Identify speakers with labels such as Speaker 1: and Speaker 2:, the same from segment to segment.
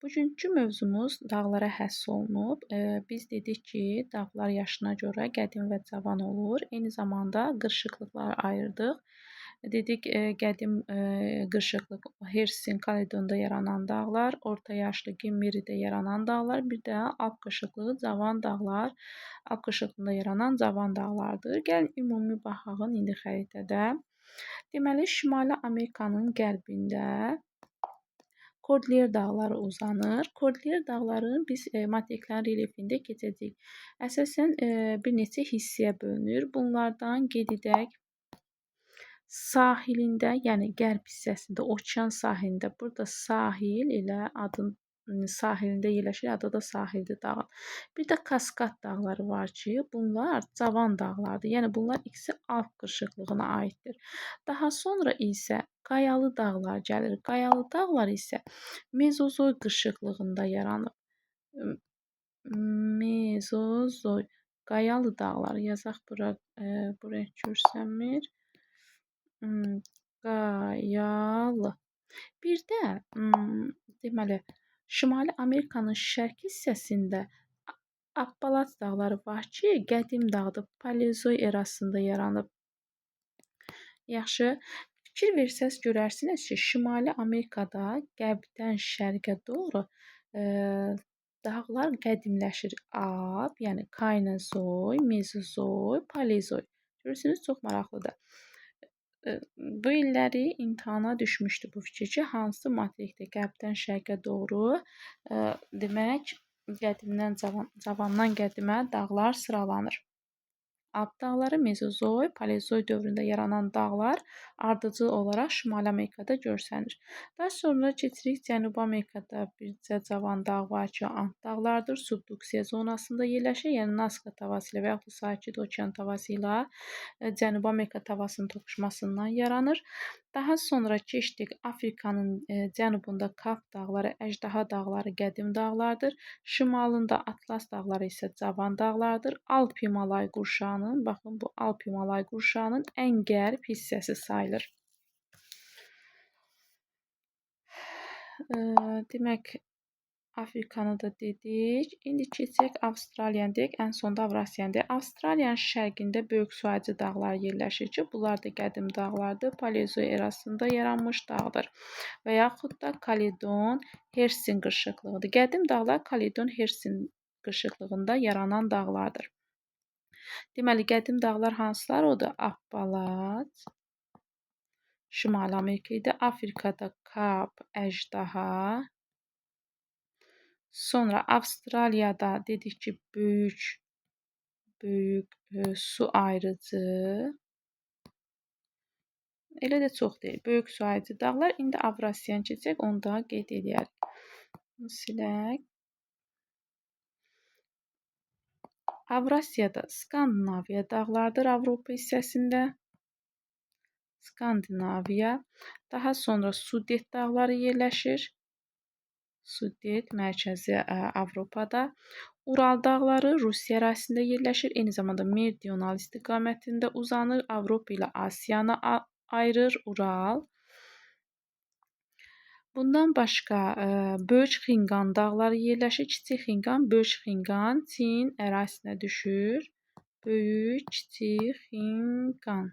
Speaker 1: Bugünkü mövzumuz dağlara həsr olunub. Biz dedik ki, dağlar yaşına görə qədim və cavan olur. Eyni zamanda qırışıqlıqlara ayırdıq. Dedik, qədim qırışıqlıq Hersin, Kaledonda yaranan dağlar, orta yaşlı Gimmeridə yaranan dağlar, bir də Alp qırışıqlığı cavan dağlar, Alp qırışıqlığında yaranan cavan dağlardır. Gəlin ümumi baxaq indi xəritədə. Deməli, Şimali Amerikanın qərbində Kordilyer dağları uzanır. Kordilyer dağların biz materiklərin relyefində keçəcəyik. Əsasən bir neçə hissəyə bölünür. Bunlardan qeyd edək. Sahilində, yəni qərb hissəsində, okean sahilində, burada sahil elə adın sahilində yerləşir, adı da sahildir dağın. Bir də Kaskad dağları var ki, bunlar cavan dağlardır. Yəni bunlar ikisi Alp qırışıqlığına aiddir. Daha sonra isə Qayalı dağlar gəlir. Qayalı dağlar isə Mezozoy qırışıqlığında yaranıb. Mezozoy Qayalı dağlar yazaq bura, buraya görsənmir. Qayalı. Bir də deməli Şimali Amerikanın şərqi hissəsində Appalat dağları var ki, qədim dağdır. Paleozoy erasında yaranıb. Yaxşı, fikir versəz görərsiniz ki, Şimali Amerikada qərbdən şərqə doğru dağlar qədimləşir. Alp, yəni Kaynozoy, Mezozoy, Paleozoy. Görürsünüz, çox maraqlıdır. Bu illəri imtahana düşmüşdü bu fikir ki, hansı materikdə qərbdən şərqə doğru demək qədimdən cavandan qədimə dağlar sıralanır. Alp dağları Mezozoy, Paleozoy dövründə yaranan dağlar ardıcıl olaraq Şimali Amerikada görsənir. Daha sonra keçirik Cənubi Amerikada bircə cavan dağ var ki, Ant dağlardır. Subduksiya zonasında yerləşir. Yəni Naska tavası ilə və yaxud da Sakit Okean tavası ilə Cənubi Amerika tavasının toqquşmasından yaranır. Daha sonra keçdik Afrikanın cənubunda Kap dağları, Əjdaha dağları qədim dağlardır. Şimalında Atlas dağları isə cavan dağlardır. Alp Himalay qurşağının, baxın bu Alp Himalay qurşağının ən qərb hissəsi sayılır. Demək, Afrikanı da dedik. İndi keçək Avstraliyanı deyək, ən sonda Avrasiyanı deyək. Avstraliyanın şərqində böyük suaycı dağlar yerləşir ki, bunlar da qədim dağlardır. Paleozoy erasında yaranmış dağdır. Və yaxud da Kaledon, Hersin qırışıqlığıdır. Qədim dağlar Kaledon, Hersin qırışıqlığında yaranan dağlardır. Deməli, qədim dağlar hansılar odur? Appalat, Şimali Amerika idi. Afrikada Kap, Əjdaha. Sonra Avstraliyada dedik ki, böyük su ayrıcı. Elə də çox deyil. Böyük su ayrıcı dağlar. İndi Avrasiyanı keçək, onu da qeyd edərik. Silək. Avrasiyada Skandinaviya dağlardır Avropa hissəsində. Skandinaviya. Daha sonra Sudet dağları yerləşir. Sudet mərkəzi Avropada. Ural dağları Rusiya ərazisində yerləşir. Eyni zamanda meridional istiqamətində uzanır. Avropa ilə Asiyanı ayırır Ural. Bundan başqa Böyük Xinqan dağları yerləşir. Kiçik Xinqan, Böyük Xinqan Çin ərazisinə düşür. Böyük, Kiçik Xinqan.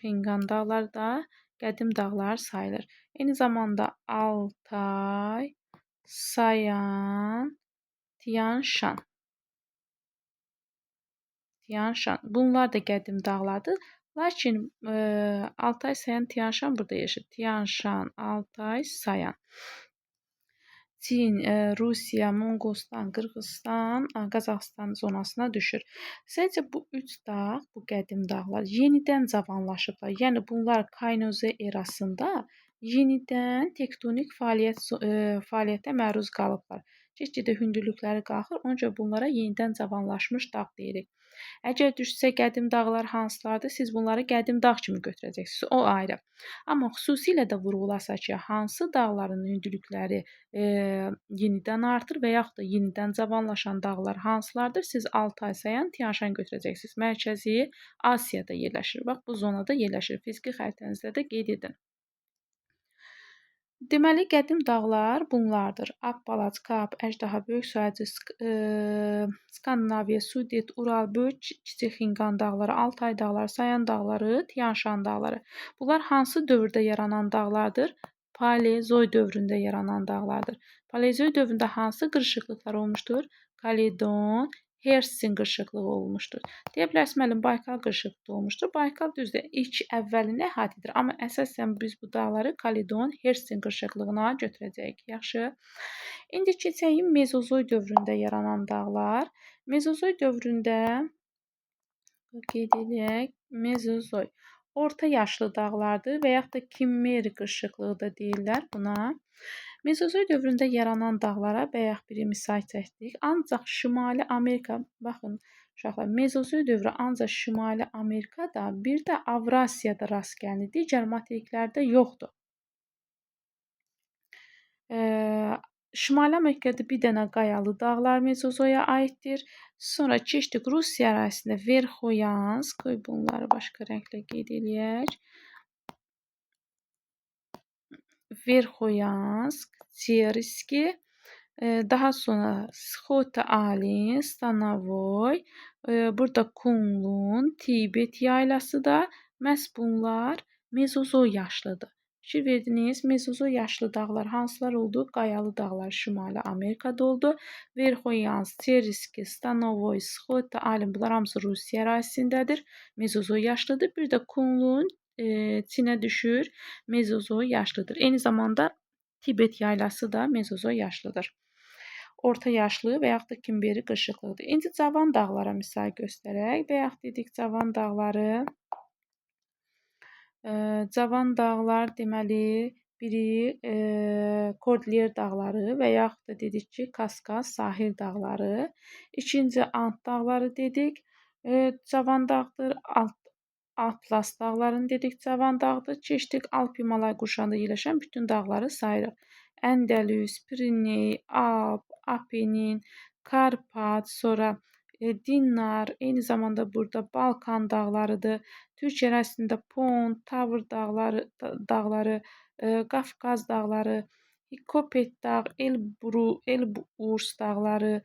Speaker 1: Xinqan dağları da qədim dağlar sayılır. Eyni zamanda Altay, Sayan, Tian Şan. Bunlar da qədim dağlardır. Lakin Altay, Sayan, Tian Şan burada yaşayır. Tian Şan, Altay, Sayan. Çin, Rusiya, Monqostan, Qırğızstan, Qazaxıstan zonasına düşür. Sadəcə bu 3 dağ, bu qədim dağlar yenidən cavanlaşıblar. Yəni bunlar Kaynozoy erasında yenidən tektonik fəaliyyətə məruz qalıblar. Get-gedə hündürlükləri qalxır, ona görə bunlara yenidən cavanlaşmış dağ deyirik. Əgər düşsə qədim dağlar hansılardır, siz bunları qədim dağ kimi götürəcəksiniz, o ayrı. Amma xüsusilə də vurğulasaq ki, hansı dağların hündürlükləri yenidən artır və yaxud da yenidən cavanlaşan dağlar hansılardır, siz Altay, Sayan, Tian Şan götürəcəksiniz. Mərkəzi Asiyada yerləşir. Bax, bu zonada yerləşir. Fiziki xəritənizdə də qeyd edin. Deməli, qədim dağlar bunlardır: Appalaç, Kap, Əjdaha, Böyük Suyacı, Skandinaviya, Sudet, Ural, Böyük Kiçik Xinqan dağları, Altay dağları, Sayan dağları, Tian-Şan dağları. Bunlar hansı dövrdə yaranan dağlardır? Paleozoy dövründə yaranan dağlardır. Paleozoy dövründə hansı qırışıqlıqlar olmuşdur? Kaledon, Hersin qırışıqlığı olmuşdur. Deyə bilərsiniz, müəllim, Baykal qırışıqlığı olmuşdur. Baykal düzdür, ilk əvvəlini əhatə edir, amma əsasən biz bu dağları Kaledon, Hersin qırışıqlığına götürəcəyik. Yaxşı. İndi keçək Mezozoy dövründə yaranan dağlar. Mezozoy dövründə qeyd edək, Mezozoy orta yaşlı dağlardır və yaxud da Kimmer qırışıqlığı da deyirlər buna. Mezozoy dövründə yaranan dağlara bayaq bir misal çəkdik. Ancaq Şimali Amerika, baxın uşaqlar, Mezozoy dövrü ancaq Şimali Amerikada, bir də Avrasiyada rast gəlinir. Digər materiklərdə yoxdur. Şimali Amerikada bir dənə qayalı dağlar Mezozoya aiddir. Sonra keçdik Rusiya ərazisində Verxoyansk, bunları başqa rənglə qeyd eləyək. Verxoyansk, Çerski, daha sonra Sxota-Alin, Stanovoy, burada Kunlun, Tibet yaylası da məhz bunlar Mezozoy yaşlıdır. Fikir verdiniz, Mezozoy yaşlı dağlar hansılar oldu? Qayalı dağlar Şimali Amerikada oldu. Verxoyansk, Çerski, Stanovoy, Sxota-Alin bunlar hamısı Rusiya ərazisindədir. Mezozoy yaşlıdır. Bir də Kunlun Çinə düşür. Mezozoy yaşlıdır. Eyni zamanda Tibet yaylası da Mezozoy yaşlıdır. Orta yaşlı və yaxud da Kimberi qırışıqlıqdır. İndi cavan dağlara misal göstərək. Bayaq dedik cavan dağları. Cavan dağlar deməli biri Kordilyer dağları və yaxud da dedik ki, Kavkaz sahil dağları. İkinci Ant dağları dedik. Cavan dağdır. Atlas dağlarını dedik, cavan dağdır. Keçdik Alp-Himalay qurşağında yerləşən bütün dağları sayırıq. Əndəlüs, Piriney, Alp, Apenin, Karpat, sonra Dinnar, eyni zamanda burada Balkan dağlarıdır. Türkiyə ərazisində Pont, Tavr dağları, Qafqaz dağları, Kopet dağ, Elbrus dağları,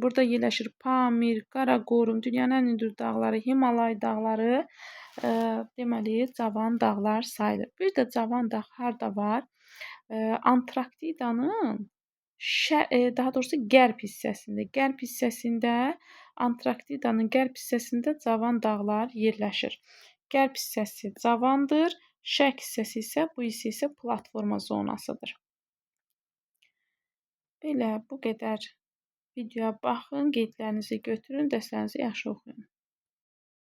Speaker 1: burada yerləşir Pamir, Qaraqorum, dünyanın ən hündür dağları, Himalay dağları, deməli cavan dağlar sayılır. Bir də cavan dağ harda var? Antarktidanın daha doğrusu qərb hissəsində. Qərb hissəsində, Antarktidanın qərb hissəsində cavan dağlar yerləşir. Qərb hissəsi cavandır, şərq hissəsi isə bu hissə isə platforma zonasıdır. Belə bu qədər. Videoya baxın, qeydlərinizi götürün, dərslərinizi yaxşı oxuyun.